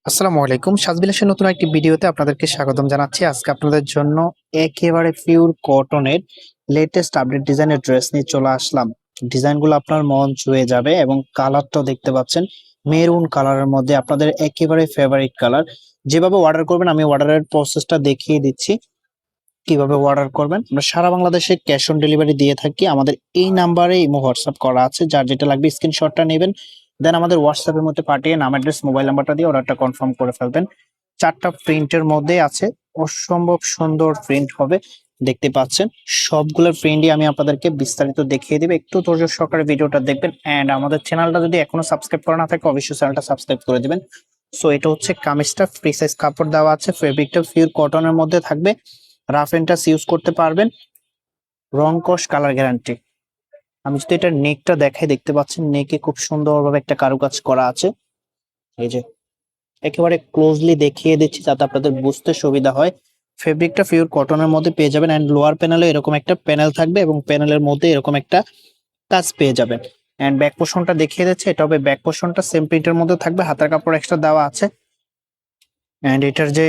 আসসালামু আলাইকুম। সাজবিলাসের নতুন একটি ভিডিওতে আপনাদেরকে স্বাগতম জানাচ্ছি। আজকে আপনাদের জন্য একেবারে পিওর কটনের লেটেস্ট আপডেট ডিজাইনের ড্রেস নিয়ে চলে আসলাম। ডিজাইনগুলো আপনার মন ছুঁয়ে যাবে এবং কালারটাও দেখতে পাচ্ছেন মেরুন কালারের মধ্যে আপনাদের একেবারে ফেভারিট কালার। যেভাবে অর্ডার করবেন আমি অর্ডারের প্রসেসটা দেখিয়ে দিচ্ছি কিভাবে অর্ডার করবেন। আমরা সারা বাংলাদেশে ক্যাশ অন ডেলিভারি দিয়ে থাকি। আমাদের এই নাম্বারে ইমো হোয়াটসঅ্যাপ করা আছে। যার যেটা লাগবে স্ক্রিনশটটা নেবেন। দেন আমাদের হোয়াটসঅ্যাপের মধ্যে পাঠিয়ে নাম, অ্যাড্রেস, মোবাইল নাম্বারটা দিয়ে অর্ডারটা কনফার্ম করে ফেলবেন। 4টা প্রিন্টের মধ্যে আছে। অসম্ভব সুন্দর প্রিন্ট হবে। দেখতে পাচ্ছেন সবগুলোর প্রিন্টই আমি আপনাদেরকে বিস্তারিত দেখিয়ে দিব। একটু ধৈর্য সহকারে ভিডিওটা দেখবেন এন্ড আমাদের চ্যানেলটা যদি এখনো সাবস্ক্রাইব করা না থাকে অবশ্যই চ্যানেলটা সাবস্ক্রাইব করে দিবেন। সো এটা হচ্ছে কামিজটা, ফ্রি সাইজ কাপড় দেওয়া আছে। ফেব্রিকটা পিওর কটনের মধ্যে থাকবে। রাফ এন্ড টাচ ইউজ করতে পারবেন। রং কস কালার গ্যারান্টি। আমি যদি এটা নেকটা দেখাই, দেখতে পাচ্ছেন নেকে খুব সুন্দরভাবে একটা কারুকাজ করা আছে। এই যে একেবারে ক্লোজলি দেখিয়ে দিচ্ছি যাতে আপনাদের বুঝতে সুবিধা হয়। ফেব্রিকটা পিওর কটনের মধ্যে পেয়ে যাবেন এন্ড লোয়ার প্যানেলে এরকম একটা প্যানেল থাকবে এবং প্যানেলের মধ্যে এরকম একটা কাজ পেয়ে যাবেন। এন্ড ব্যাক পোর্শনটা দেখিয়ে দিচ্ছে, এটা হবে ব্যাক পোর্শনটা সেম প্রিন্টের মধ্যে থাকবে। হাতার কাপড় এক্সট্রা দেওয়া আছে এন্ড এটার যে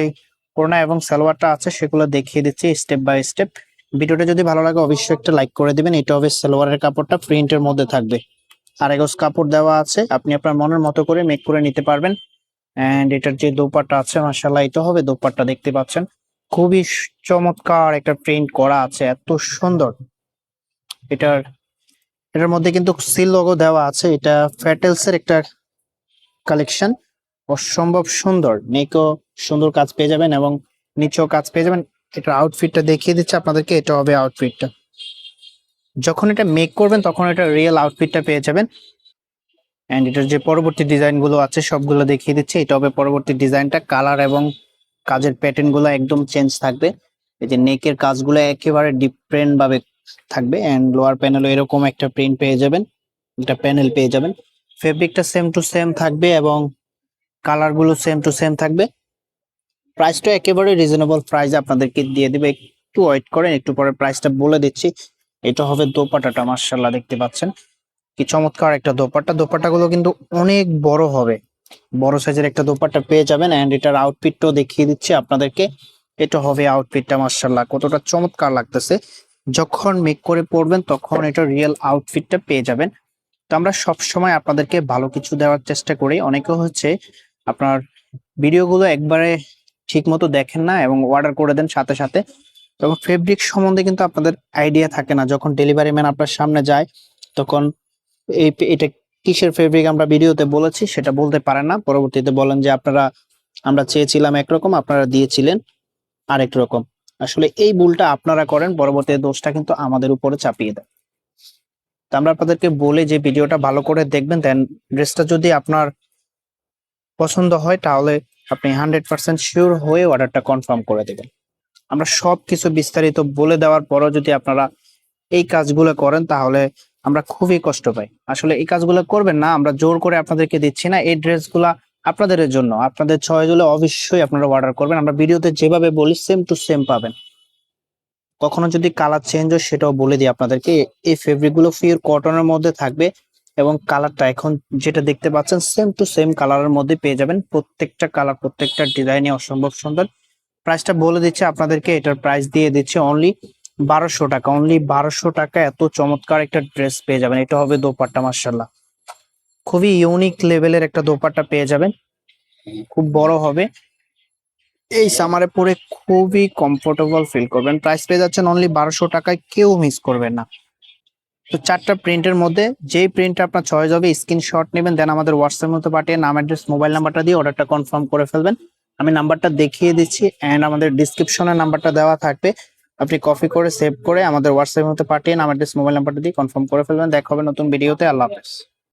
ওড়না এবং সালোয়ারটা আছে সেগুলো দেখিয়ে দিচ্ছি স্টেপ বাই স্টেপ। ভিডিওটা যদি ভালো লাগে অবশ্যই একটা লাইক করে দিবেন। এটা হবে সালোয়ারের কাপড়টা, প্রিন্টের মধ্যে থাকবে। আর গজ কাপড় দেওয়া আছে, আপনি আপনার মনের মতো করে মেক করে নিতে পারবেন। এন্ড এটার যে দোপাট্টা আছে মাশাআল্লাহ, এটা হবে দোপাট্টা। দেখতে পাচ্ছেন খুবই চমৎকার একটা প্রিন্ট করা আছে, এত সুন্দর। এটার এটার মধ্যে কিন্তু সিল লোগো দেওয়া আছে। এটা ফ্যাটেলস এর একটা কালেকশন। অসম্ভব সুন্দর, নেকও সুন্দর কাজ পেয়ে যাবেন এবং নিচেও কাজ পেয়ে যাবেন। এটা আউটফিটটা দেখিয়ে দিচ্ছে আপনাদেরকে, এটা হবে আউটফিটটা। যখন এটা মেক করবেন তখন এটা রিয়েল আউটফিটটা পেয়ে যাবেন। এন্ড এটার যে পরবর্তী ডিজাইন গুলো আছে সবগুলো দেখিয়ে দিচ্ছে। এটা হবে পরবর্তী ডিজাইনটা। কালার এবং কাজের প্যাটার্ন গুলো একদম চেঞ্জ থাকবে। এই যে নেকের কাজগুলো একেবারে ডিফারেন্ট ভাবে থাকবে এন্ড লোয়ার প্যানেলও এরকম একটা প্রিন্ট পেয়ে যাবেন, একটা প্যানেল পেয়ে যাবেন। ফেব্রিকটা সেম টু সেম থাকবে এবং কালার গুলো সেম টু সেম থাকবে। প্রাইসটা একেবারে রিজনেবল প্রাইসে আপনাদেরকে দিয়ে দিবে। একটু ওয়েট করেন, একটু পরে প্রাইসটা বলে দিচ্ছি। এটা হবে দোপাট্টাটা, মাশাআল্লাহ দেখতে পাচ্ছেন কি চমৎকার একটা দোপাট্টা। দোপাট্টাগুলো কিন্তু অনেক বড় হবে, বড় সাইজের একটা দোপাট্টা পেয়ে যাবেন। এন্ড এটার আউটফিটটাও দেখিয়ে দিচ্ছি আপনাদেরকে। এটা হবে আউটফিটটা, মাশাআল্লাহ কতটা চমৎকার লাগতেছে। যখন মেক করে পরবেন তখন এটা রিয়েল আউটফিটটা পেয়ে যাবেন। তো আমরা সব সময় আপনাদেরকে ভালো কিছু দেওয়ার চেষ্টা করি। অনেকে হচ্ছে আপনার ভিডিওগুলো একবারে ঠিক মতো দেখেন না এবং অর্ডার করে দেন সাথে সাথে। এবং ফেব্রিক সম্বন্ধে কিন্তু আপনাদের আইডিয়া থাকে না। যখন ডেলিভারি ম্যান আপনার সামনে যায় তখন এটা কিসের ফেব্রিক আমরা ভিডিওতে বলেছি সেটা বলতে পারেন না। পরবর্তীতে বলেন যে আমরা চেয়েছিলাম একরকম, আপনারা দিয়েছিলেন আরেক রকম। আসলে এই ভুলটা আপনারা করেন, পরবর্তীতে দোষটা কিন্তু আমাদের উপরে চাপিয়ে দেয়। তো আমরা আপনাদেরকে বলে যে ভিডিওটা ভালো করে দেখবেন, দেন ড্রেসটা যদি আপনার পছন্দ হয় তাহলে আপনি 100% শিওর হয়ে অর্ডারটা কনফার্ম করে দেবেন। আমরা সবকিছু বিস্তারিত বলে দেওয়ার পরও যদি আপনারা এই কাজগুলো করেন তাহলে আমরা খুবই কষ্ট পাই। আসলে এই কাজগুলো করবেন না, আমরা জোর করে আপনাদেরকে দিচ্ছি না। এই ড্রেসগুলা আপনাদের জন্য, আপনাদের চয়েস হলে অবশ্যই আপনারা অর্ডার করবেন। আমরা ভিডিওতে যেভাবে বলি সেম টু সেম পাবেন। কখনো যদি কালার চেঞ্জ হয় সেটাও বলে দিই আপনাদেরকে। এই ফেব্রিক গুলো পিওর কটনের মধ্যে থাকবে এবং কালারটা এখন যেটা দেখতে পাচ্ছেন সেম টু সেম কালারের মধ্যে পেয়ে যাবেন। প্রত্যেকটা কালার, প্রত্যেকটা ডিজাইনে অসম্ভব সুন্দর। প্রাইসটা বলে দিচ্ছে আপনাদেরকে, এটার প্রাইস দিয়ে দিচ্ছে অনলি 1200 টাকা। অনলি 1200 টাকা এত চমৎকার একটা ড্রেস পেয়ে যাবেন। এটা হবে দোপাট্টা, মাশাআল্লাহ খুবই ইউনিক লেভেলের একটা দোপাট্টা পেয়ে যাবেন। খুব বড় হবে, এই সামারে পরে খুবই কমফোর্টেবল ফিল করবেন। প্রাইস পেয়ে যাচ্ছেন অনলি 1200 টাকায়, কেউ মিস করবেন না। তো 4টা প্রিন্টের মধ্যে যেই প্রিন্টটা আপনার চয়েস হবে স্ক্রিনশট নেবেন, দেন আমাদের হোয়াটসঅ্যাপের মধ্যে পাঠিয়ে নাম, অ্যাড্রেস, মোবাইল নাম্বারটা দিয়ে অর্ডারটা কনফার্ম করে ফেলবেন। আমি নাম্বারটা দেখিয়ে দিচ্ছি এন্ড আমাদের ডিসক্রিপশনে নাম্বারটা দেওয়া থাকবে। আপনি কপি করে সেভ করে আমাদের হোয়াটসঅ্যাপের মধ্যে পাঠিয়ে নাম, অ্যাড্রেস, মোবাইল নাম্বারটা দিয়ে কনফার্ম করে ফেলবেন। দেখা হবে নতুন ভিডিওতে। আল্লাহ হাফেজ।